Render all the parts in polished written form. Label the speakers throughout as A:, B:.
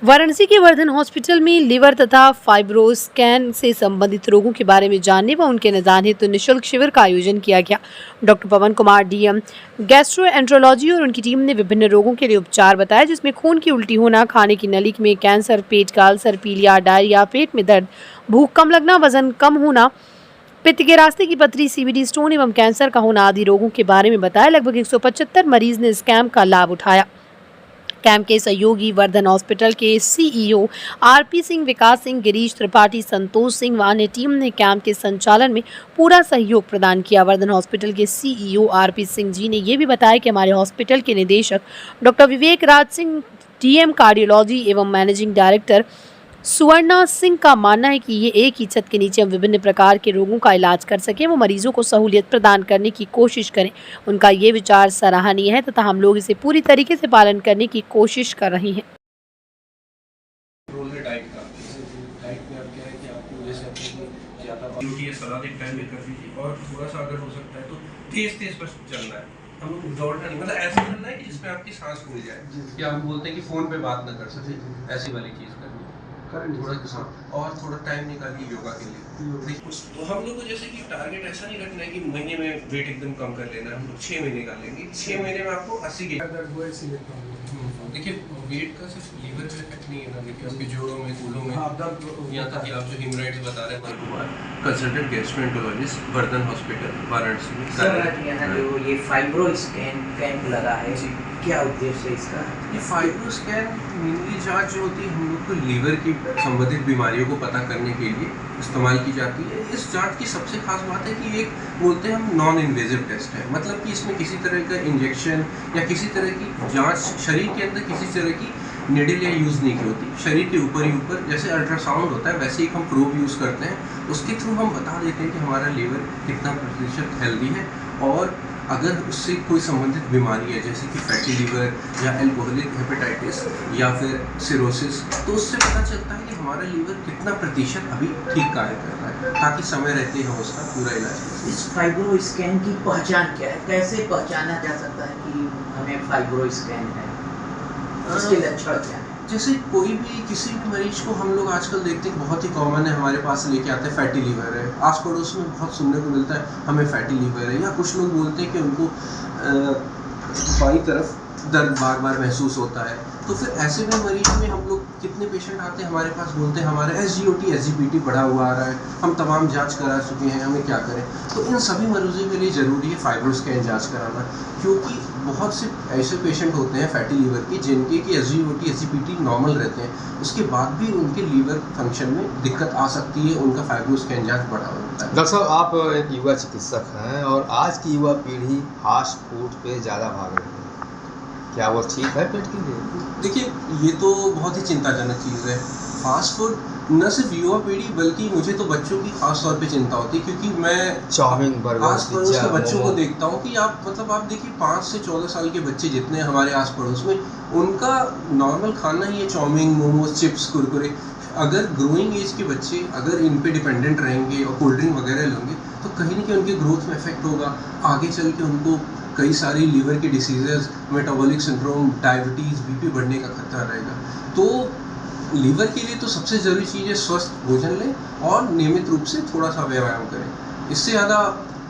A: वाराणसी के वर्धन हॉस्पिटल में लिवर तथा फाइब्रोस्कैन से संबंधित रोगों के बारे में जानने व उनके निदान हेतु निःशुल्क शिविर का आयोजन किया गया। डॉक्टर पवन कुमार डीएम गैस्ट्रोएंट्रोलॉजी और उनकी टीम ने विभिन्न रोगों के लिए उपचार बताया, जिसमें खून की उल्टी होना, खाने की नली में कैंसर, पेट का अल्सर, पीलिया, डायरिया, पेट में दर्द, भूख कम लगना, वजन कम होना, पित्त के रास्ते की पथरी, सीबीडी स्टोन एवं कैंसर का होना आदि रोगों के बारे में बताया। लगभग 175 मरीज ने इस कैंप का लाभ उठाया। कैंप के सहयोगी वर्धन हॉस्पिटल के सीईओ आरपी सिंह, विकास सिंह, गिरीश त्रिपाठी, संतोष सिंह व अन्य टीम ने कैंप के संचालन में पूरा सहयोग प्रदान किया। वर्धन हॉस्पिटल के सीईओ आरपी सिंह जी ने ये भी बताया कि हमारे हॉस्पिटल के निदेशक डॉक्टर विवेक राज सिंह, डीएम कार्डियोलॉजी एवं मैनेजिंग डायरेक्टर सुवर्णा सिंह का मानना है कि ये एक ही छत के नीचे हम विभिन्न प्रकार के रोगों का इलाज कर सकें, वो मरीजों को सहूलियत प्रदान करने की कोशिश करें। उनका ये विचार सराहनीय है तथा हम लोग इसे पूरी तरीके से पालन करने की कोशिश कर रहे हैं।
B: और थोड़ा सा अगर हो सकता है तो तेज बस चलना है, हम लोग दौड़ना नहीं, मतलब ऐसा करना है कि जिसमें आपकी सांस खुल जाए, या हम बोलते हैं कि फोन पे बात ना कर सके, ऐसी वाली चीज करनी थोड़ा और थोड़ा टाइम निकालिए योगा के लिए। तो हम लोग को जैसे कि टारगेट ऐसा नहीं रखना है कि महीने में वेट एकदम कम कर लेना है, हम लोग 6 महीने का लेंगे, 6 महीने में आपको 80 के देखिए वेट का सिर्फ लीवर पे इफेक्ट नहीं है ना, देखिए आपके जोड़ों में, कूलों में, यहाँ तक कि आप जो हिमोराइड्स बता रहे हैं, Kumar consultant gastroenterologist Vardhan hospital Varanasi में।
C: सर यहाँ जो ये फाइब्रोस्कैन कैंप लगा है, क्या उद्देश्य है इसका?
B: ये फाइब्रोस्कैन मेनली जांच जो होती है हम लोग को लीवर की संबंधित बीमारियों को पता करने के लिए इस्तेमाल की जाती है। इस जांच की सबसे खास बात है कि एक बोलते हैं हम नॉन इन्वेजिव टेस्ट है, मतलब कि इसमें किसी तरह का इंजेक्शन या किसी तरह की जांच शरीर के अंदर किसी तरह की निडल या यूज़ नहीं की होती। शरीर के ऊपर ही ऊपर जैसे अल्ट्रासाउंड होता है वैसे ही हम प्रोब यूज़ करते हैं, उसके थ्रू हम बता देते हैं कि हमारा लीवर कितना प्रतिशत हेल्दी है, और अगर उससे कोई संबंधित बीमारी है जैसे कि फैटी लीवर या एल्कोहलिक हेपेटाइटिस या फिर सिरोसिस, तो उससे पता चलता है कि हमारा लीवर कितना प्रतिशत अभी ठीक कार्य कर रहा है, ताकि समय रहते हम उसका पूरा इलाज करें।
C: इस फाइब्रोस्कैन की पहचान क्या है, कैसे पहचाना जा सकता है कि हमें फाइब्रोस्कैन है, इसके लक्षण क्या है?
B: जैसे कोई भी किसी भी मरीज को हम लोग आजकल देखते हैं, बहुत ही कॉमन है, हमारे पास लेके आते हैं फैटी लीवर है, आस पड़ोस में बहुत सुनने को मिलता है हमें फैटी लीवर है, या कुछ लोग बोलते हैं कि उनको बाईं तरफ दर्द बार बार महसूस होता है। तो फिर ऐसे में मरीज में हम लोग कितने पेशेंट आते हैं हमारे पास, बोलते हैं हमारा SGOT SGPT बढ़ा हुआ आ रहा है, हम तमाम जांच करा चुके हैं, हमें क्या करें। तो इन सभी मरीजों के लिए ज़रूरी है फाइब्रोस्कैन जांच कराना, क्योंकि बहुत से ऐसे पेशेंट होते हैं फैटी लीवर के जिनके कि SGOT SGPT नॉर्मल रहते हैं, उसके बाद भी उनके लीवर फंक्शन में दिक्कत आ सकती है, उनका फाइब्रोस्कैन जांच बढ़ा होता है।
D: डॉक्टर साहब, आप एक युवा चिकित्सक हैं और आज की युवा पीढ़ी फास्ट फूड पे ज़्यादा भाग रही है, क्या वो ठीक है पेट के लिए?
B: देखिए ये तो बहुत ही चिंताजनक चीज़ है। फास्ट फूड न सिर्फ युवा पीढ़ी बल्कि मुझे तो बच्चों की खास तौर पे चिंता होती है, क्योंकि मैं
D: चाउमीन, बर्गर,
B: आस पड़ोस के बच्चों को देखता हूँ कि आप देखिए 5 से 14 साल के बच्चे जितने हमारे आस पड़ोस में, उनका नॉर्मल खाना ही है चाउमीन, मोमोज, चिप्स, कुरकुरे। अगर ग्रोइंग एज के बच्चे अगर इन पे डिपेंडेंट रहेंगे और कोल्ड ड्रिंक वगैरह लेंगे तो कहीं ना कहीं उनके ग्रोथ में इफेक्ट होगा, आगे चल के उनको कई सारी लीवर की diseases, metabolic syndrome, diabetes, BP बढ़ने का खतरा रहेगा। तो लीवर के लिए तो सबसे ज़रूरी चीज़ है स्वस्थ भोजन लें और नियमित रूप से थोड़ा सा व्यायाम करें, इससे ज़्यादा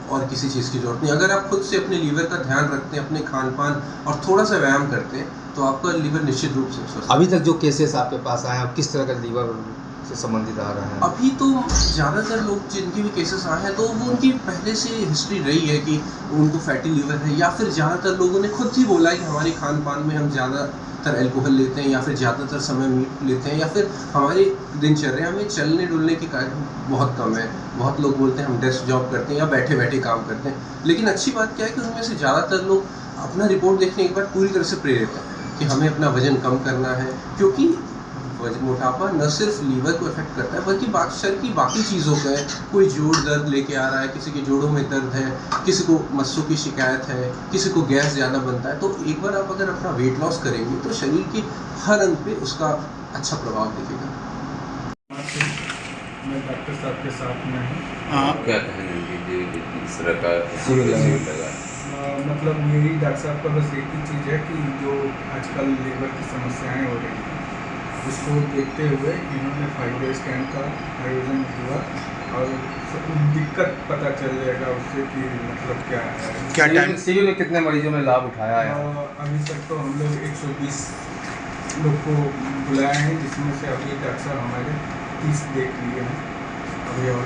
B: और किसी चीज़ की ज़रूरत नहीं। अगर आप खुद से अपने लीवर का ध्यान रखते हैं, अपने खान पान और थोड़ा सा व्यायाम करते हैं, तो आपका लीवर निश्चित रूप से स्वस्थ।
D: अभी तक जो केसेस आपके पास आए हैं, किस तरह का लीवर से संबंधित आ रहे हैं?
B: अभी तो ज़्यादातर लोग जिनके भी केसेस आए हैं तो वो उनकी पहले से हिस्ट्री रही है कि उनको फैटी लीवर है, या फिर ज़्यादातर लोगों ने खुद ही बोला है कि हमारे खान पान में हम ज़्यादातर अल्कोहल लेते हैं, या फिर ज़्यादातर समय मीट लेते हैं, या फिर हमारी दिनचर्या में चलने डुलने के कार्य बहुत कम है। बहुत लोग बोलते हैं हम डेस्क जॉब करते हैं या बैठे बैठे काम करते हैं, लेकिन अच्छी बात क्या है कि उनमें से ज़्यादातर लोग अपना रिपोर्ट देखने के बाद पूरी तरह से प्रेरित हैं कि हमें अपना वजन कम करना है, क्योंकि मोटापा न सिर्फ लीवर को इफेक्ट करता है बल्कि शरीर की बाकी चीज़ों का है। कोई जोड़ दर्द लेके आ रहा है, किसी के जोड़ों में दर्द है, किसी को मस्सों की शिकायत है, किसी को गैस ज़्यादा बनता है। तो एक बार आप अगर अपना वेट लॉस करेंगे तो शरीर के हर अंग पे उसका अच्छा प्रभाव दिखेगा।
E: मैं डॉक्टर साहब के साथ में हूँ।
F: आप क्या कहेंगे इस तरह का लगा?
E: मतलब यही डॉक्टर साहब का बस एक ही चीज़ है कि जो आजकल लीवर की समस्याएं हो रही हैं, उसको देखते हुए इन्होंने फाइब्रो स्कैन का आयोजन किया और दिक्कत पता चल जाएगा उससे कि मतलब क्या है।
G: क्या टाइम
D: सिविल में कितने मरीजों ने लाभ उठाया है?
E: अभी तक तो हम लोग 120 लोग को बुलाए हैं, जिसमें से अभी डॉक्टर साहब हमारे 30 देख लिए हैं अभी और